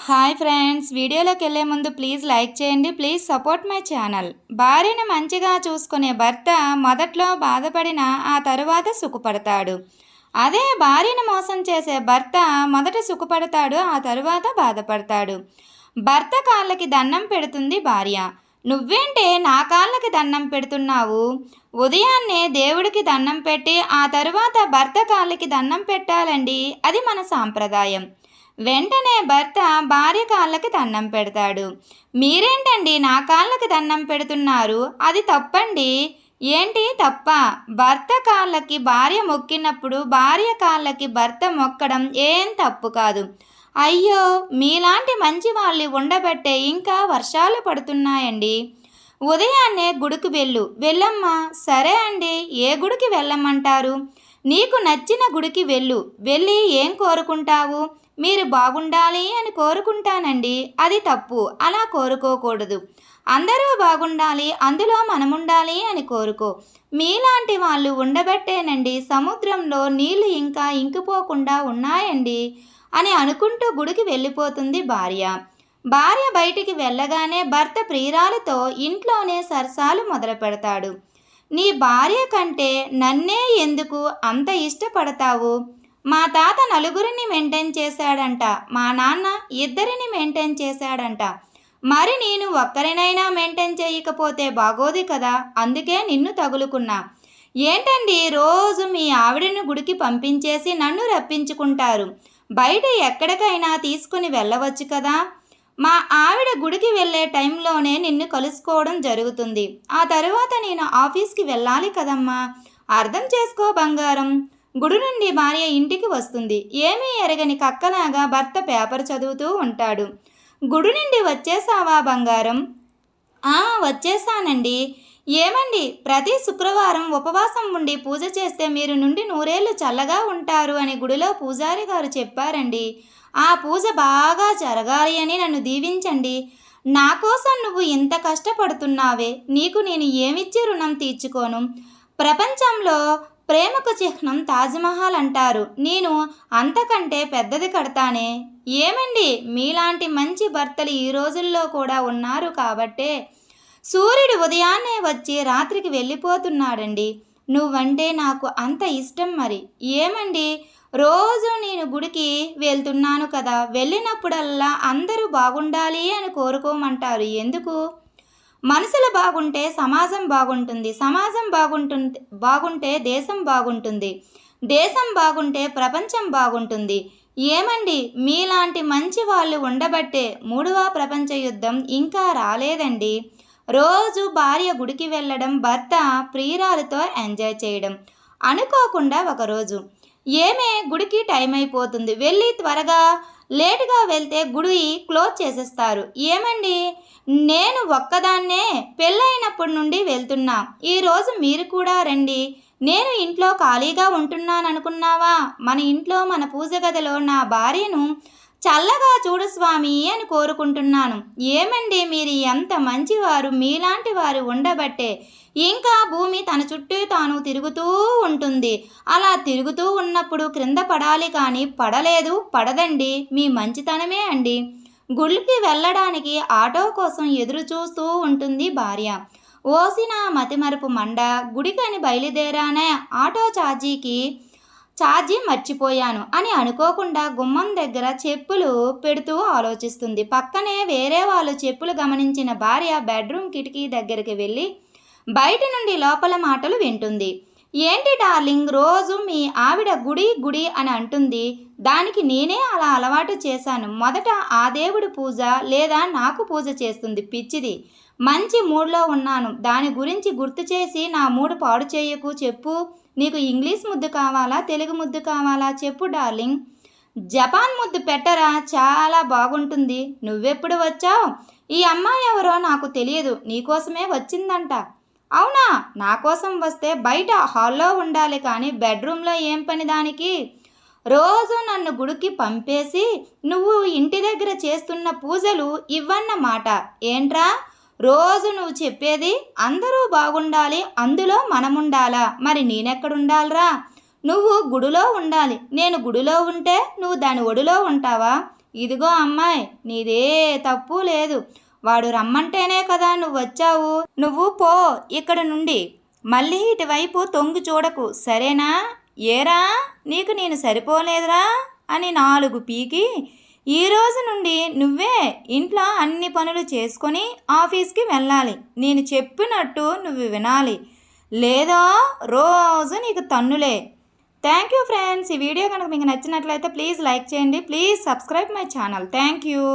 Hi friends, వీడియోలోకి వెళ్ళే ముందు ప్లీజ్ లైక్ చేయండి. Please support my channel. భార్యను మంచిగా చూసుకునే భర్త మొదట్లో బాధపడిన ఆ తరువాత సుఖపడతాడు. అదే భార్యను మోసం చేసే భర్త మొదట సుఖపడతాడు, ఆ తరువాత బాధపడతాడు. భర్త కాళ్ళకి దండం పెడుతుంది భార్య. నువ్వేంటే నా కాళ్ళకి దండం పెడుతున్నావు? ఉదయాన్నే దేవుడికి దండం పెట్టి ఆ తరువాత భర్త కాళ్ళకి దండం పెట్టాలండి. అది మన సాంప్రదాయం. వెంటనే భర్త భార్య కాళ్ళకి దండం పెడతాడు. మీరేంటండి నా కాళ్ళకి దండం పెడుతున్నారు? అది తప్పండి. ఏంటి తప్ప? భర్త కాళ్ళకి భార్య మొక్కినప్పుడు భార్య కాళ్ళకి భర్త మొక్కడం ఏం తప్పు కాదు. అయ్యో, మీలాంటి మంచి వాళ్ళు ఉండబట్టే ఇంకా వర్షాలు పడుతున్నాయండి. ఉదయాన్నే గుడికి వెళ్ళమ్మా. సరే అండి, ఏ గుడికి వెళ్ళమంటారు? నీకు నచ్చిన గుడికి వెళ్ళి ఏం కోరుకుంటావు? మీరు బాగుండాలి అని కోరుకుంటానండి. అది తప్పు, అలా కోరుకోకూడదు. అందరూ బాగుండాలి, అందులో మనముండాలి అని కోరుకో. మీలాంటి వాళ్ళు ఉండబట్టేనండి సముద్రంలో నీళ్లు ఇంకా ఇంకిపోకుండా ఉన్నాయండి అని అనుకుంటూ గుడికి వెళ్ళిపోతుంది భార్య. భార్య బయటికి వెళ్ళగానే భర్త ప్రియురాలతో ఇంట్లోనే సరసాలు మొదలు పెడతాడు. నీ భార్య కంటే నన్నే ఎందుకు అంత ఇష్టపడతావు? మా తాత నలుగురిని మెయింటైన్ చేశాడంట, మా నాన్న ఇద్దరిని మెయింటైన్ చేశాడంట. మరి నేను ఒక్కరినైనా మెయింటైన్ చేయకపోతే బాగోదు కదా, అందుకే నిన్ను తగులుకున్నా. ఏంటండి రోజు మీ ఆవిడను గుడికి పంపించేసి నన్ను రప్పించుకుంటారు? బయట ఎక్కడికైనా తీసుకుని వెళ్ళవచ్చు కదా. మా ఆవిడ గుడికి వెళ్ళే టైంలోనే నిన్ను కలుసుకోవడం జరుగుతుంది. ఆ తరువాత నేను ఆఫీస్కి వెళ్ళాలి కదమ్మా. అర్థం చేసుకో బంగారం. గుడి నుండి భార్య ఇంటికి వస్తుంది. ఏమీ ఎరగని కక్కలాగా భర్త పేపర్ చదువుతూ ఉంటాడు. గుడి నుండి వచ్చేసావా బంగారం? వచ్చేసానండి. ఏమండి, ప్రతి శుక్రవారం ఉపవాసం ఉండి పూజ చేస్తే మీరు నుండి నూరేళ్లు చల్లగా ఉంటారు అని గుడిలో పూజారి గారు చెప్పారండి. ఆ పూజ బాగా జరగాలి అని నన్ను దీవించండి. నా కోసం నువ్వు ఇంత కష్టపడుతున్నావే, నీకు నేను ఏమిచ్చి రుణం తీర్చుకోను? ప్రపంచంలో ప్రేమకు చిహ్నం తాజ్మహల్ అంటారు. నేను అంతకంటే పెద్దది కడతానే. ఏమండి, మీలాంటి మంచి భర్తలు ఈ రోజుల్లో కూడా ఉన్నారు కాబట్టే సూర్యుడు ఉదయాన్నే వచ్చి రాత్రికి వెళ్ళిపోతున్నాడండి. నువ్వంటే నాకు అంత ఇష్టం. మరి ఏమండి, రోజు నేను గుడికి వెళ్తున్నాను కదా, వెళ్ళినప్పుడల్లా అందరూ బాగుండాలి అని కోరుకోమంటారు. ఎందుకు? మనుషులు బాగుంటే సమాజం బాగుంటుంది, సమాజం బాగుంటే దేశం బాగుంటుంది, దేశం బాగుంటే ప్రపంచం బాగుంటుంది. ఏమండి, మీలాంటి మంచి వాళ్ళు ఉండబట్టే 3వ ప్రపంచ యుద్ధం ఇంకా రాలేదండి. రోజు భార్య గుడికి వెళ్ళడం, భర్త ప్రియురాలతో ఎంజాయ్ చేయడం. అనుకోకుండా ఒకరోజు ఏమే గుడికి టైం అయిపోతుంది, వెళ్ళి త్వరగా. లేటుగా వెళ్తే గుడి క్లోజ్ చేసేస్తారు. ఏమండి, నేను ఒక్కదాన్నే పెళ్ళైనప్పటి నుండి వెళ్తున్నా. ఈరోజు మీరు కూడా రండి. నేను ఇంట్లో ఖాళీగా ఉంటున్నాననుకున్నావా? మన ఇంట్లో మన పూజ గదిలో నా భార్యను చల్లగా చూడు స్వామి అని కోరుకుంటున్నాను. ఏమండి, మీరు ఎంత మంచివారు. మీలాంటి వారు ఉండబట్టే ఇంకా భూమి తన చుట్టూ తాను తిరుగుతూ ఉంటుంది. అలా తిరుగుతూ ఉన్నప్పుడు క్రింద పడాలి కానీ పడదండి. మీ మంచితనమే అండి. గుళ్ళకి వెళ్ళడానికి ఆటో కోసం ఎదురు చూస్తూ ఉంటుంది భార్య. ఓసిన మతిమరుపు మండ. గుడికని బయలుదేరానే ఆటో ఛార్జీ మర్చిపోయాను అని అనుకోకుండా గుమ్మం దగ్గర చెప్పులు పెడుతూ ఆలోచిస్తుంది. పక్కనే వేరే వాళ్ళు చెప్పులు గమనించిన భార్య బెడ్రూమ్ కిటికీ దగ్గరికి వెళ్ళి బయట నుండి లోపల మాటలు వింటుంది. ఏంటి డార్లింగ్, రోజు మీ ఆవిడ గుడి గుడి అని అంటుంది. దానికి నేనే అలా అలవాటు చేశాను. మొదట ఆ దేవుడి పూజ లేదా నాకు పూజ చేస్తుంది. పిచ్చిది. మంచి మూడ్లో ఉన్నాను, దాని గురించి గుర్తు చేసి నా మూడు పాడు చేయకు. చెప్పు, నీకు ఇంగ్లీష్ ముద్దు కావాలా, తెలుగు ముద్దు కావాలా? చెప్పు డార్లింగ్. జపాన్ ముద్దు పెట్టరా, చాలా బాగుంటుంది. నువ్వెప్పుడు వచ్చావు? ఈ అమ్మాయి ఎవరో నాకు తెలియదు, నీకోసమే వచ్చిందంట. అవునా? నా కోసం వస్తే బయట హాల్లో ఉండాలి కానీ బెడ్రూమ్లో ఏం పని దానికి? రోజు నన్ను గుడికి పంపేసి నువ్వు ఇంటి దగ్గర చేస్తున్న పూజలు ఇవ్వన్నమాట. ఏంట్రా రోజు నువ్వు చెప్పేది? అందరూ బాగుండాలి, అందులో మనముండాలా? మరి నేనెక్కడుండాలరా? నువ్వు గుడిలో ఉండాలి. నేను గుడిలో ఉంటే నువ్వు దాని ఒడిలో ఉంటావా? ఇదిగో అమ్మాయి, నీదే తప్పు లేదు. వాడు రమ్మంటేనే కదా నువ్వు వచ్చావు. నువ్వు పో ఇక్కడ నుండి. మళ్ళీ ఇటువైపు తొంగి చూడకు, సరేనా? ఏరా, నీకు నేను సరిపోలేదురా అని 4 పీకి, ఈ రోజు నుండి నువ్వే ఇంట్లో అన్ని పనులు చేసుకొని ఆఫీస్కి వెళ్ళాలి. నేను చెప్పినట్టు నువ్వు వినాలి, లేదో రోజు నీకు తన్నులే. Thank you friends. ఈ వీడియో కనుక మీకు నచ్చినట్లయితే ప్లీజ్ లైక్ చేయండి. Please subscribe my channel. Thank you.